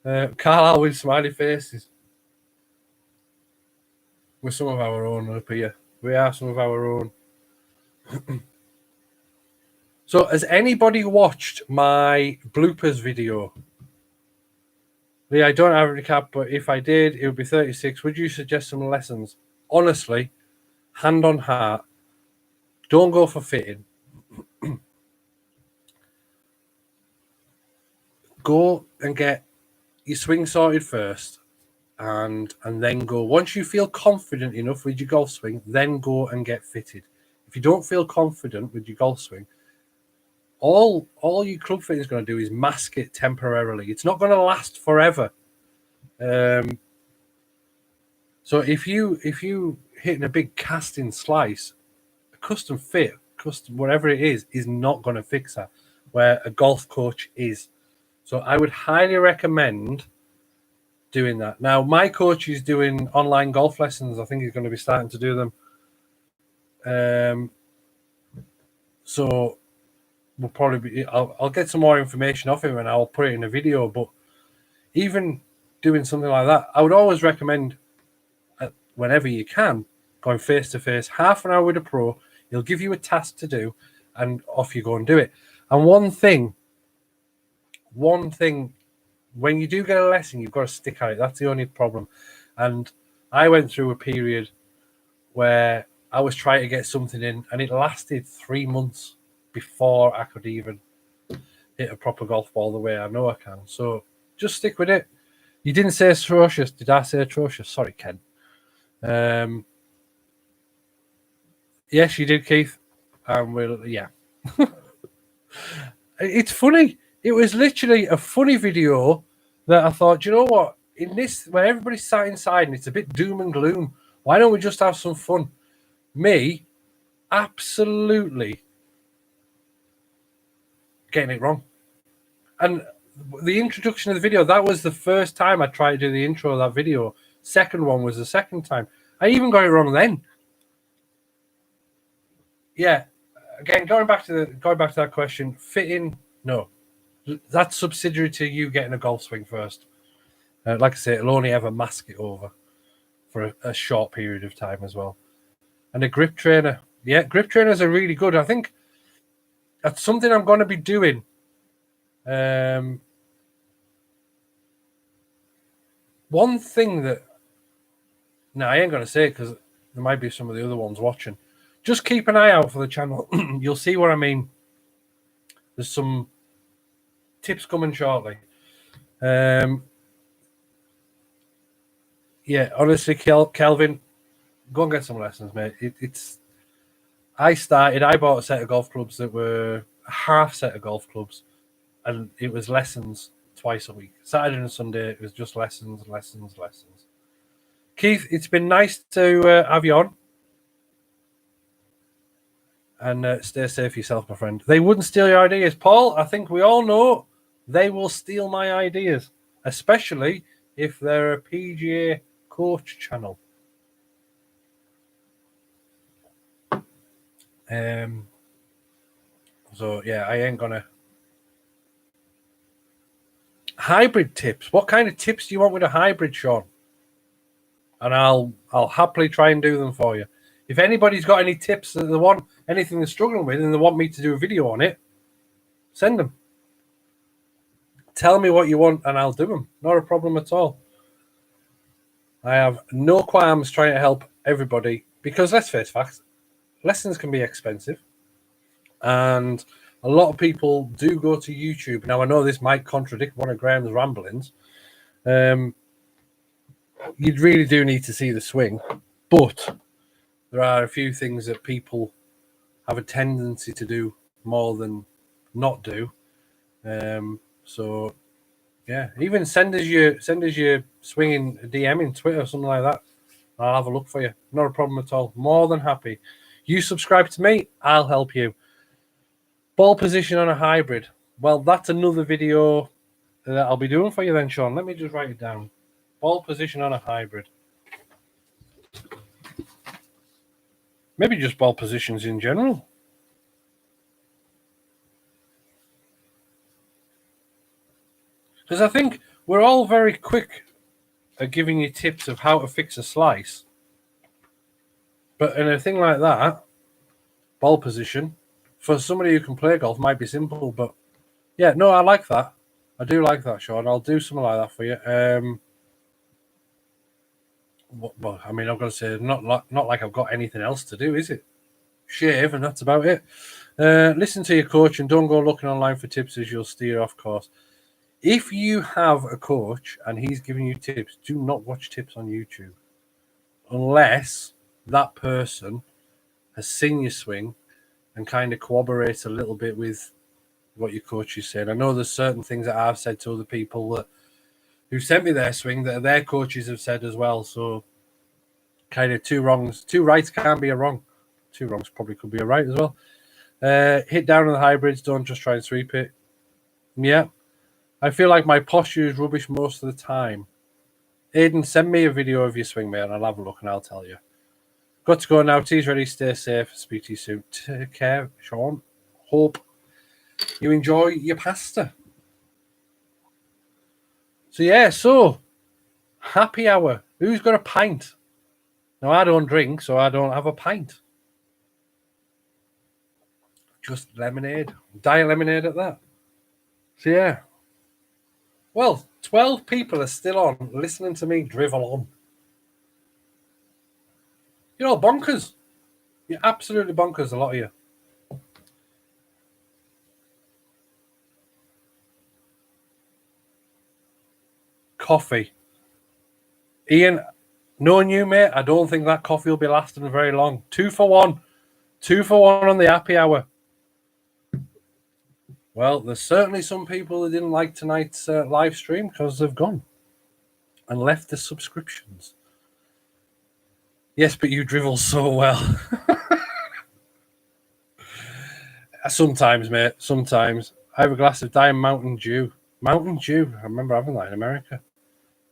Carlisle with smiley faces. We're some of our own up here. We are some of our own. So, has anybody watched my bloopers video? Lee, I don't have a recap, but if I did, it would be 36. Would you suggest some lessons? Honestly, hand on heart, don't go for fitting. Go and get your swing sorted first, and then go. Once you feel confident enough with your golf swing, then go and get fitted. If you don't feel confident with your golf swing, all your club fitting is going to do is mask it temporarily. It's not going to last forever. So if you hitting a big casting slice, a custom fit, whatever it is not going to fix that. Where a golf coach is. So I would highly recommend doing that. Now, my coach is doing online golf lessons. I think he's going to be starting to do them. So we'll probably be. I'll get some more information off him and I'll put it in a video. But even doing something like that, I would always recommend, whenever you can, going face to face, half an hour with a pro. He'll give you a task to do, and off you go and do it. And one thing, when you do get a lesson, you've got to stick at it. That's the only problem. And I went through a period where I was trying to get something in, and it lasted 3 months before I could even hit a proper golf ball the way I know I can. So just stick with it. You didn't say atrocious. Did I say atrocious? Sorry, Ken. Yes, you did, Keith. Yeah. It's funny. It was literally a funny video that I thought, you know what? In this, where everybody's sat inside and it's a bit doom and gloom, why don't we just have some fun? Me, absolutely getting it wrong. And the introduction of the video, that was the first time I tried to do the intro of that video. Second one was the second time. I even got it wrong then. Yeah. Again, going back to that question, fitting, no. That's subsidiary to you getting a golf swing first. Like I say, it'll only ever mask it over for a short period of time as well. And a grip trainer. Yeah, grip trainers are really good. I think that's something I'm going to be doing. One thing that... No, I ain't going to say it because there might be some of the other ones watching. Just keep an eye out for the channel. You'll see what I mean. There's some tips coming shortly. Yeah, honestly, Kelvin, go and get some lessons, mate. I bought a set of golf clubs that were a half set of golf clubs, and it was lessons twice a week. Saturday and Sunday, it was just lessons. Keith, it's been nice to have you on. And stay safe yourself, my friend. They wouldn't steal your ideas. Paul, I think we all know they will steal my ideas, especially if they're a PGA coach channel. So, yeah, I ain't going to... Hybrid tips. What kind of tips do you want with a hybrid, Sean? And I'll happily try and do them for you. If anybody's got any tips that they want, anything they're struggling with, and they want me to do a video on it, send them. Tell me what you want, and I'll do them. Not a problem at all. I have no qualms trying to help everybody because let's face facts, lessons can be expensive. And a lot of people do go to YouTube. Now, I know this might contradict one of Graham's ramblings. You really do need to see the swing, but there are a few things that people have a tendency to do more than not do. So yeah, even send us your swinging DM in Twitter or something like that. I'll have a look for you. Not a problem at all. More than happy. You subscribe to me, I'll help you. Ball position on a hybrid. Well, that's another video that I'll be doing for you then, Sean. Let me just write it down. Ball position on a hybrid. Maybe just ball positions in general. Because I think we're all very quick at giving you tips of how to fix a slice. But in a thing like that, ball position, for somebody who can play golf might be simple. But yeah, no, I like that. I do like that, Sean. I'll do something like that for you. Well, I mean, I've got to say, not like I've got anything else to do, is it? Shave, and that's about it. Listen to your coach and don't go looking online for tips as you'll steer off course. If you have a coach and he's giving you tips, do not watch tips on YouTube unless that person has seen your swing and kind of corroborates a little bit with what your coach is saying. I know there's certain things that I've said to other people who sent me their swing that their coaches have said as well. So kind of two rights can't be a wrong. Two wrongs probably could be a right as well. Hit down on the hybrids. Don't just try and sweep it. Yeah. I feel like my posture is rubbish most of the time. Aiden, send me a video of your swing, mate, and I'll have a look and I'll tell you. Got to go now. Tea's ready. Stay safe. Speak to you soon. Take care, Sean. Hope you enjoy your pasta. So, yeah, happy hour. Who's got a pint? Now, I don't drink, so I don't have a pint. Just lemonade. Diet lemonade at that. So, yeah. Well, 12 people are still on listening to me drivel on. You're all bonkers. You're absolutely bonkers, a lot of you. Coffee. Ian, knowing you, mate, I don't think that coffee will be lasting very long. 2 for 1. 2 for 1 on the happy hour. Well, there's certainly some people that didn't like tonight's live stream because they've gone and left the subscriptions. Yes, but you drivel so well. Sometimes, mate. Sometimes. I have a glass of Diamond Mountain Dew. Mountain Dew. I remember having that in America.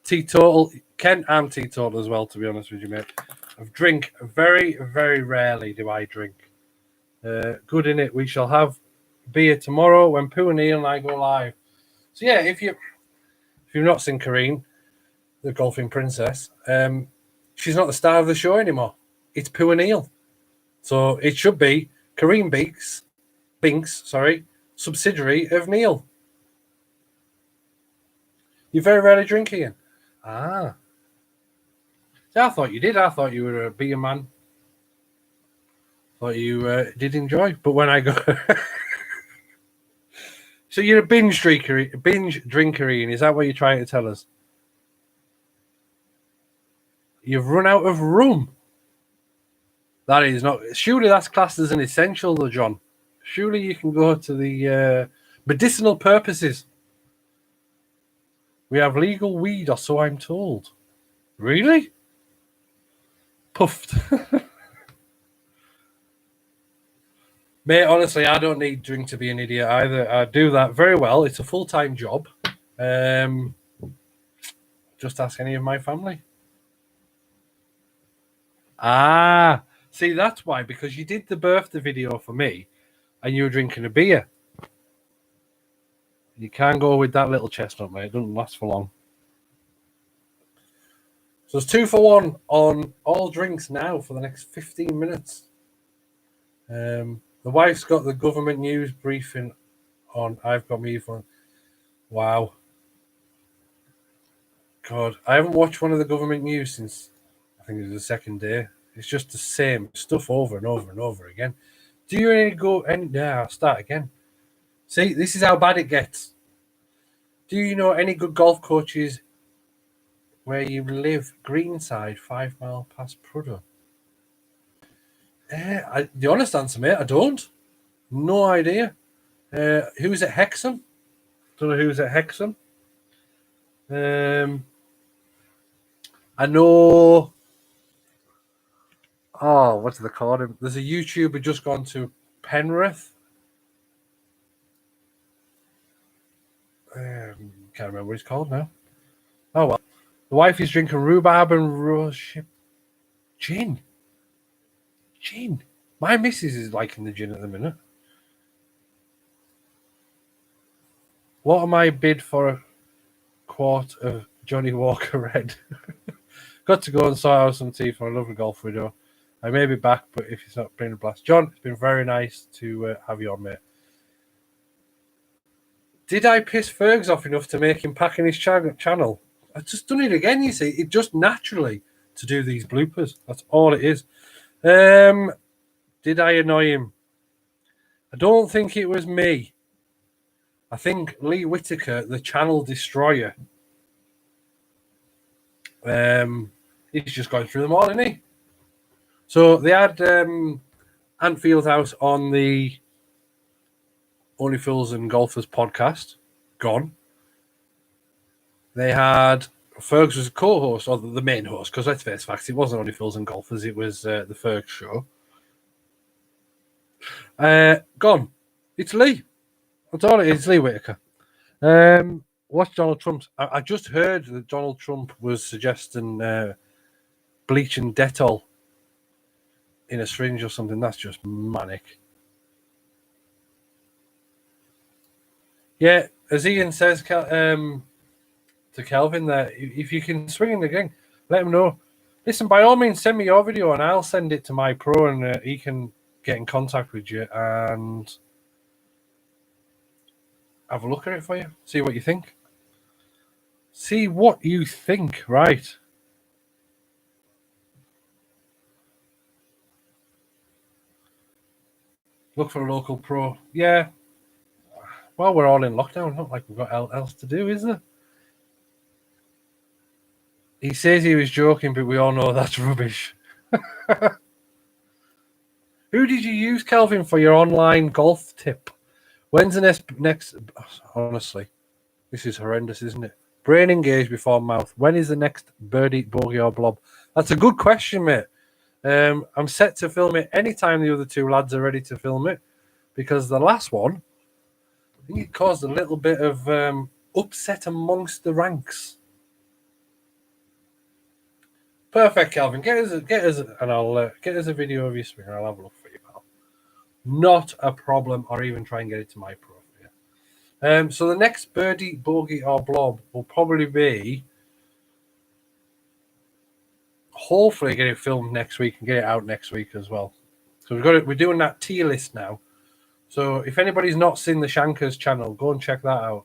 Teetotal. Ken, I'm teetotal as well, to be honest with you, mate. I drink very, very rarely do I drink. Good in it. We shall have beer tomorrow when Pooh and Neil and I go live. So yeah, if you've not seen Kareen, the golfing princess, she's not the star of the show anymore. It's Pooh and Neil. So it should be Kareen Binks, subsidiary of Neil. You very rarely drink, Ian. Ah. See, I thought you did. I thought you were a beer man. Thought you did enjoy. But when I go... So you're a binge drinker, Ian. Is that what you're trying to tell us? You've run out of rum. That is not... Surely that's classed as an essential, though, John. Surely you can go to the medicinal purposes. We have legal weed, or so I'm told. Really? Puffed. Mate, honestly, I don't need drink to be an idiot either. I do that very well. It's a full-time job. Just ask any of my family. Ah, see, that's why, because you did the birthday video for me and you were drinking a beer. You can't go with that little chestnut, mate. It doesn't last for long. So it's 2 for 1 on all drinks now for the next 15 minutes. The wife's got the government news briefing on. I've got me phone. Wow. God, I haven't watched one of the government news since I think it was the second day. It's just the same stuff over and over and over again. Do you any go? And yeah, I'll start again. See, this is how bad it gets. Do you know any good golf coaches where you live? Greenside, 5 mile past Prudhoe. The honest answer, mate, I don't. No idea. Who's at Hexham? Don't know who's at Hexham. I know. Oh, what do they call him? There's a YouTuber just gone to Penrith. Can't remember what he's called now. Oh well. The wife is drinking rhubarb and rose gin. Gin. My missus is liking the gin at the minute. What am I bid for a quart of Johnny Walker Red? Got to go and sort out some tea for a lovely golf widow. I may be back, but if it's not been a blast. John, it's been very nice to have you on, mate. Did I piss Fergs off enough to make him pack in his channel? I've just done it again, you see. It just naturally to do these bloopers. That's all it is. Did I annoy him? I don't think it was me. I think Lee Whitaker, the channel destroyer. He's just going through them all, isn't he? So they had Anfield House on the Only Fools and Golfers podcast. Gone. They had Fergs was a co-host, or the main host, because let's face facts, it wasn't Only Fools and Golfers, it was the Fergs show. Gone. It's Lee. That's all it is, Lee Whitaker. What's Donald Trump's? I just heard that Donald Trump was suggesting bleach and Dettol in a syringe or something. That's just manic. Yeah, as Ian says to Kelvin, that if you can swing in the game, let him know. Listen, by all means, send me your video and I'll send it to my pro and he can get in contact with you and have a look at it for you. See what you think. See what you think, right? Look for a local pro. Yeah. Well, we're all in lockdown. Not like we've got else to do, is there? He says he was joking, but we all know that's rubbish. Who did you use, Kelvin, for your online golf tip? When's the next? Honestly, this is horrendous, isn't it? Brain engaged before mouth. When is the next birdie, bogey, or blob? That's a good question, mate. I'm set to film it anytime the other two lads are ready to film it, because the last one, I think it caused a little bit of upset amongst the ranks. Perfect, Calvin. Get us, and I'll get us a video of your swing, and I'll have a look for you, pal. Not a problem, or even try and get it to my pro for you. So the next birdie, bogey, or blob will probably be. Hopefully, get it filmed next week and get it out next week as well. So we've got it. We're doing that tier list now. So if anybody's not seen the Shankers channel, go and check that out.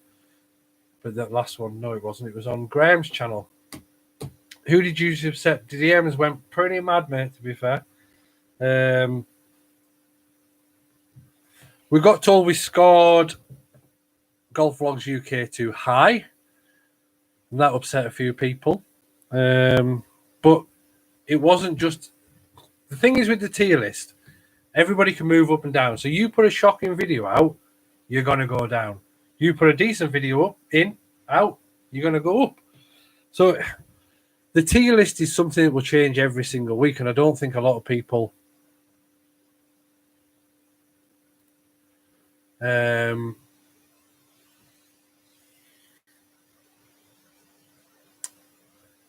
But that last one, no, it wasn't. It was on Graham's channel. Who did you upset? The DMs went pretty mad, mate, to be fair. We got told we scored Golf Vlogs UK too high. And that upset a few people. But it wasn't just... The thing is with the tier list, everybody can move up and down. So you put a shocking video out, you're going to go down. You put a decent video up, out, you're going to go up. So... The tier list is something that will change every single week, and I don't think a lot of people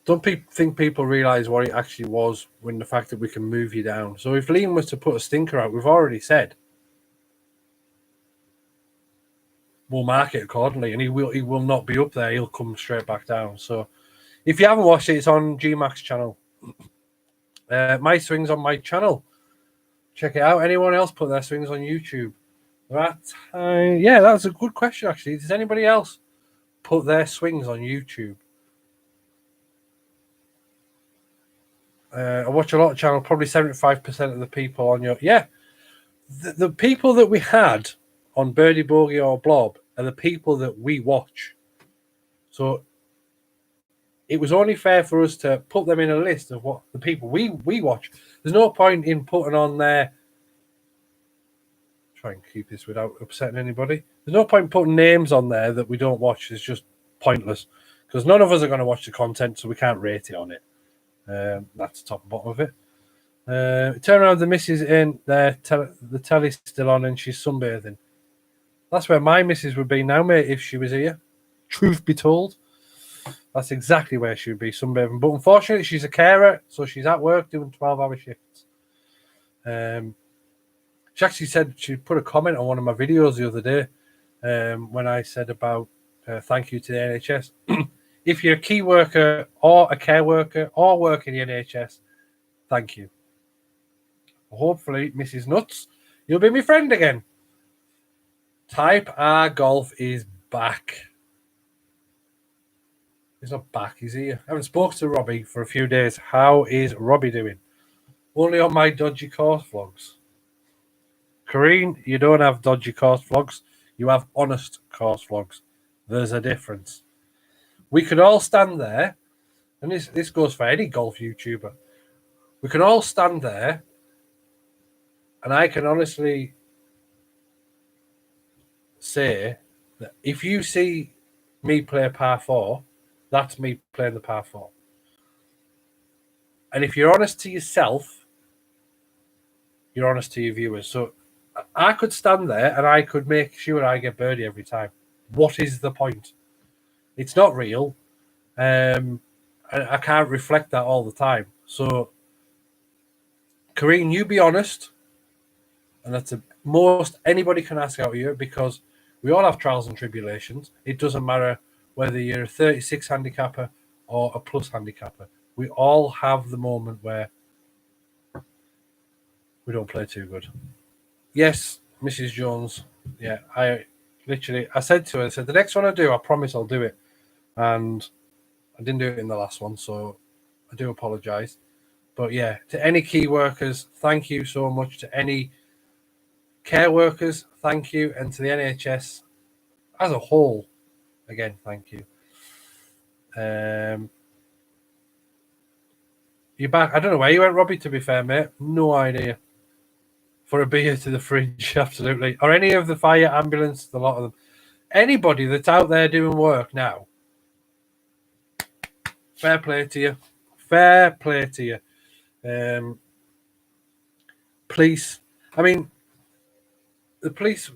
don't think people realise what it actually was when the fact that we can move you down. So if Liam was to put a stinker out, we've already said we'll mark it accordingly, and he will not be up there. He'll come straight back down. So if you haven't watched it, it's on GMAX channel. My swings on my channel. Check it out. Anyone else put their swings on YouTube? Yeah, that's a good question, actually. Does anybody else put their swings on YouTube? I watch a lot of channels. Probably 75% of the people on your the people that we had on Birdie Bogey or Blob are the people that we watch. So it was only fair for us to put them in a list of what the people we watch. There's no point in putting on there. Try and keep this without upsetting anybody. There's no point putting names on there that we don't watch. It's just pointless because none of us are going to watch the content, so we can't rate it on it. That's the top and bottom of it. Turn around, the missus in there. The telly's still on, and she's sunbathing. That's where my missus would be now, mate, if she was here. Truth be told, that's exactly where she would be, sunbathing. But unfortunately, she's a carer, so she's at work doing 12-hour shifts. She actually said she put a comment on one of my videos the other day when I said about thank you to the NHS. If you're a key worker or a care worker or work in the NHS, thank you. Hopefully, Mrs. Nuts, you'll be my friend again. Type R Golf is back. He's not back, is he? I haven't spoken to Robbie for a few days. How is Robbie doing? Only on my dodgy course vlogs. Kareen, you don't have dodgy course vlogs. You have honest course vlogs. There's a difference. We could all stand there, and this goes for any golf YouTuber. We can all stand there, and I can honestly say that if you see me play a par 4, that's me playing the par 4. And if you're honest to yourself, you're honest to your viewers. So I could stand there and I could make sure I get birdie every time. What is the point? It's not real. And I can't reflect that all the time. So, Kareen, you be honest. And that's the most anybody can ask out of you, because we all have trials and tribulations. It doesn't matter whether you're a 36 handicapper or a plus handicapper. We all have the moment where we don't play too good. Yes, Mrs. Jones. Yeah, I said to her, the next one I do, I promise I'll do it. And I didn't do it in the last one, so I do apologise. But yeah, to any key workers, thank you so much. To any care workers, thank you. And to the NHS as a whole, again, thank you. You're back. I don't know where you went, Robbie, to be fair, mate. No idea. For a beer to the fridge, absolutely. Or any of the fire, ambulance, a lot of them. Anybody that's out there doing work now, fair play to you. Fair play to you. Police. I mean, the police,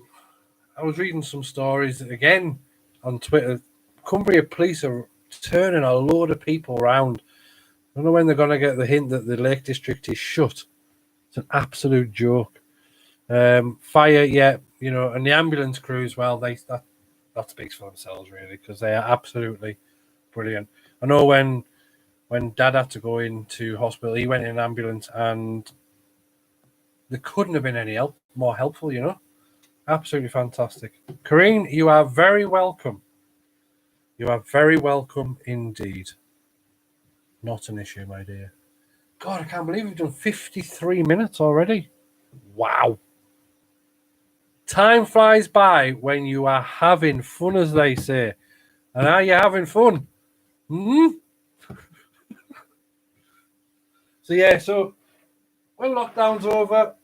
I was reading some stories again on Twitter. Cumbria police are turning a load of people around. I don't know when they're going to get the hint that the Lake District is shut. It's an absolute joke. Fire, yeah, and the ambulance crews, well, that speaks for themselves, really, because they are absolutely brilliant. I know when Dad had to go into hospital, he went in an ambulance, and there couldn't have been any more helpful, Absolutely fantastic. Kareen, you are very welcome. You are very welcome indeed. Not an issue, my dear. God, I can't believe we've done 53 minutes already. Wow. Time flies by when you are having fun, as they say. And are you having fun? So when lockdown's over,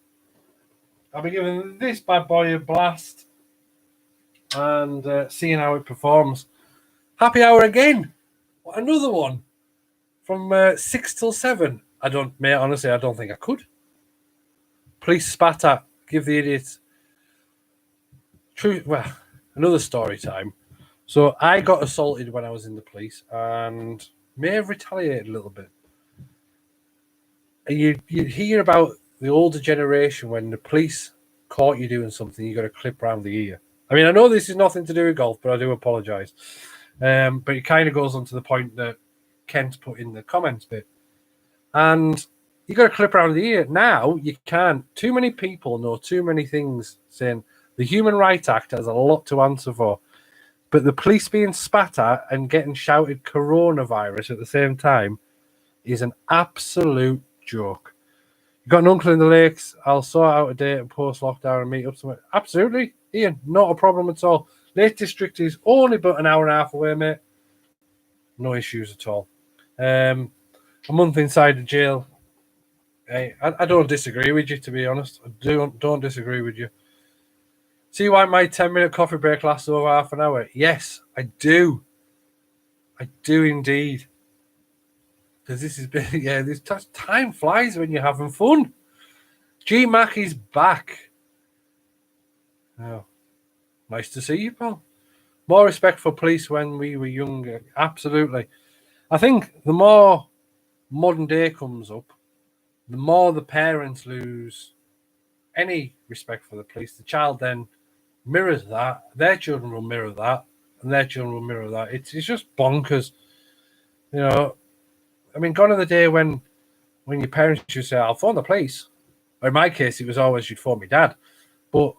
I'll be giving this bad boy a blast and seeing how it performs. Happy hour again. Another one from 6 till 7. Honestly, I don't think I could. Police spatter. Give the idiots. True. Well, another story time. So I got assaulted when I was in the police and may have retaliated a little bit. And you hear about the older generation when the police caught you doing something, you got a clip around the ear. I mean, I know this is nothing to do with golf, but I do apologise. But it kind of goes on to the point that Kent put in the comments bit. And you got a clip around the ear. Now you can't. Too many people know too many things, saying the Human Rights Act has a lot to answer for. But the police being spat at and getting shouted coronavirus at the same time is an absolute joke. You got an uncle in the lakes? I'll sort out a date and post lockdown and meet up somewhere. Absolutely, Ian, not a problem at all. Lake District is only but an hour and a half away, mate. No issues at all. A month inside the jail. Hey, I don't disagree with you, to be honest. I don't disagree with you. See why my 10-minute coffee break lasts over half an hour? Yes, I do. I do indeed. Because this has been, this time flies when you're having fun. G-Mac is back. Oh, nice to see you, pal. More respect for police when we were younger. Absolutely. I think the more modern day comes up, the more the parents lose any respect for the police. The child then mirrors that. Their children will mirror that, and their children will mirror that. It's just bonkers. You know, I mean, gone are the day when your parents used to say, I'll phone the police. Or in my case, it was always you'd phone my dad. But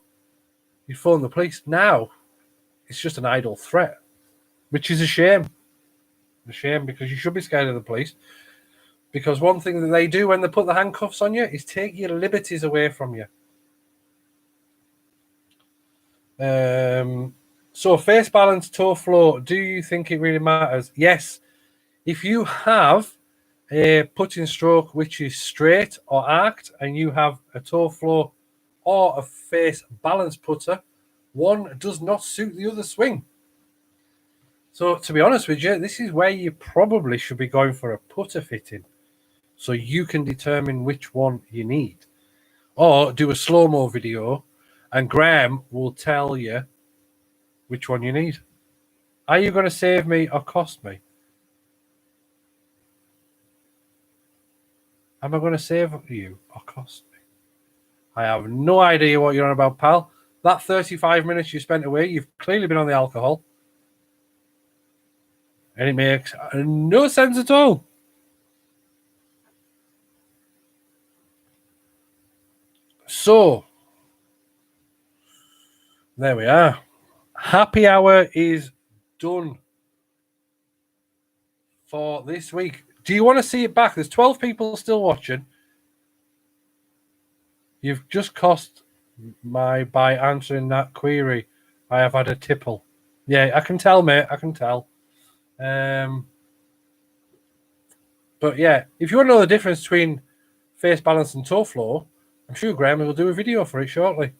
you'd phone the police. Now, it's just an idle threat, which is a shame. A shame, because you should be scared of the police. Because one thing that they do when they put the handcuffs on you is take your liberties away from you. So face balance, toe flow, do you think it really matters? Yes. If you have a putting stroke which is straight or arced and you have a toe flow or a face balance putter, one does not suit the other swing. So to be honest with you, this is where you probably should be going for a putter fitting, so you can determine which one you need. Or do a slow-mo video and Graham will tell you which one you need. Are you going to save me or cost me? Am I going to save you or cost me? I have no idea what you're on about, pal. That 35 minutes you spent away, you've clearly been on the alcohol. And it makes no sense at all. So, there we are. Happy hour is done for this week. Do you want to see it back? There's 12 people still watching. You've just cost by answering that query. I have had a tipple. Yeah, I can tell, mate. I can tell. But yeah, if you want to know the difference between face balance and toe flow, I'm sure Graham will do a video for it shortly.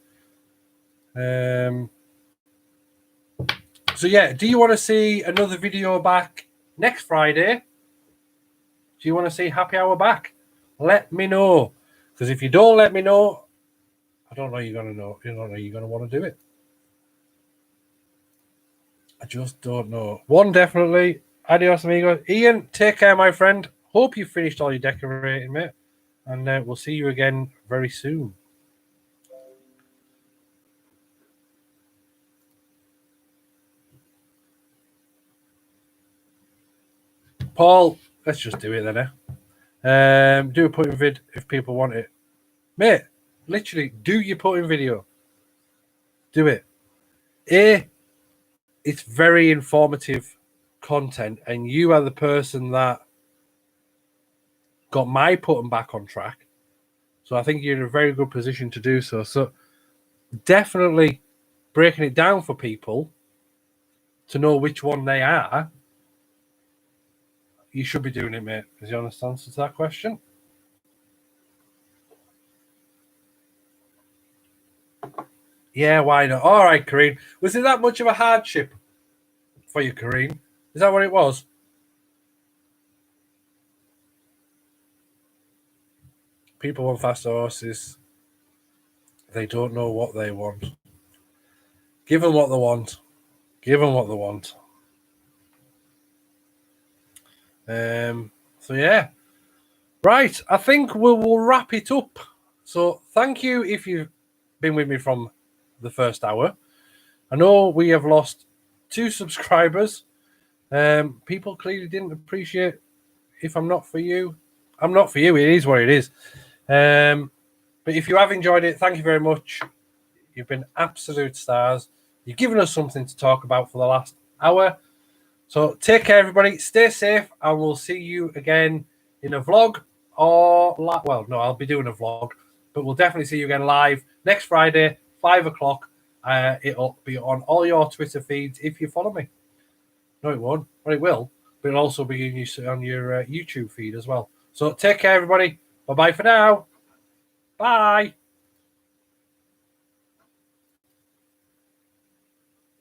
So yeah, do you want to see another video back next Friday? Do you want to see happy hour back? Let me know. Because if you don't let me know, I don't know you're going to know. You don't know you're going to want to do it. I just don't know. One definitely. Adios, amigos. Ian, take care, my friend. Hope you finished all your decorating, mate. And we'll see you again very soon. Paul, let's just do it then, eh? Do a putting vid if people want it. Mate, literally, do your putting video. Do it. It's very informative content, and you are the person that got my putting back on track. So I think you're in a very good position to do so. So definitely breaking it down for people to know which one they are. You should be doing it, mate. Is the honest answer to that question? Yeah, why not? All right, Kareen. Was it that much of a hardship for you, Kareen? Is that what it was? People want faster horses. They don't know what they want. Give them what they want. Give them what they want. So yeah. Right, I think we'll wrap it up. So thank you if you've been with me from the first hour. I know we have lost 2 subscribers. People clearly didn't appreciate If I'm Not For You. I'm not for you. It is what it is. But if you have enjoyed it, thank you very much. You've been absolute stars. You've given us something to talk about for the last hour. So take care, everybody. Stay safe, and we'll see you again in a vlog or well, no, I'll be doing a vlog, but we'll definitely see you again live next Friday, 5 o'clock. It'll be on all your Twitter feeds if you follow me. No, it won't. Well, it will, but it'll also be on your YouTube feed as well. So take care, everybody. Bye-bye for now. Bye.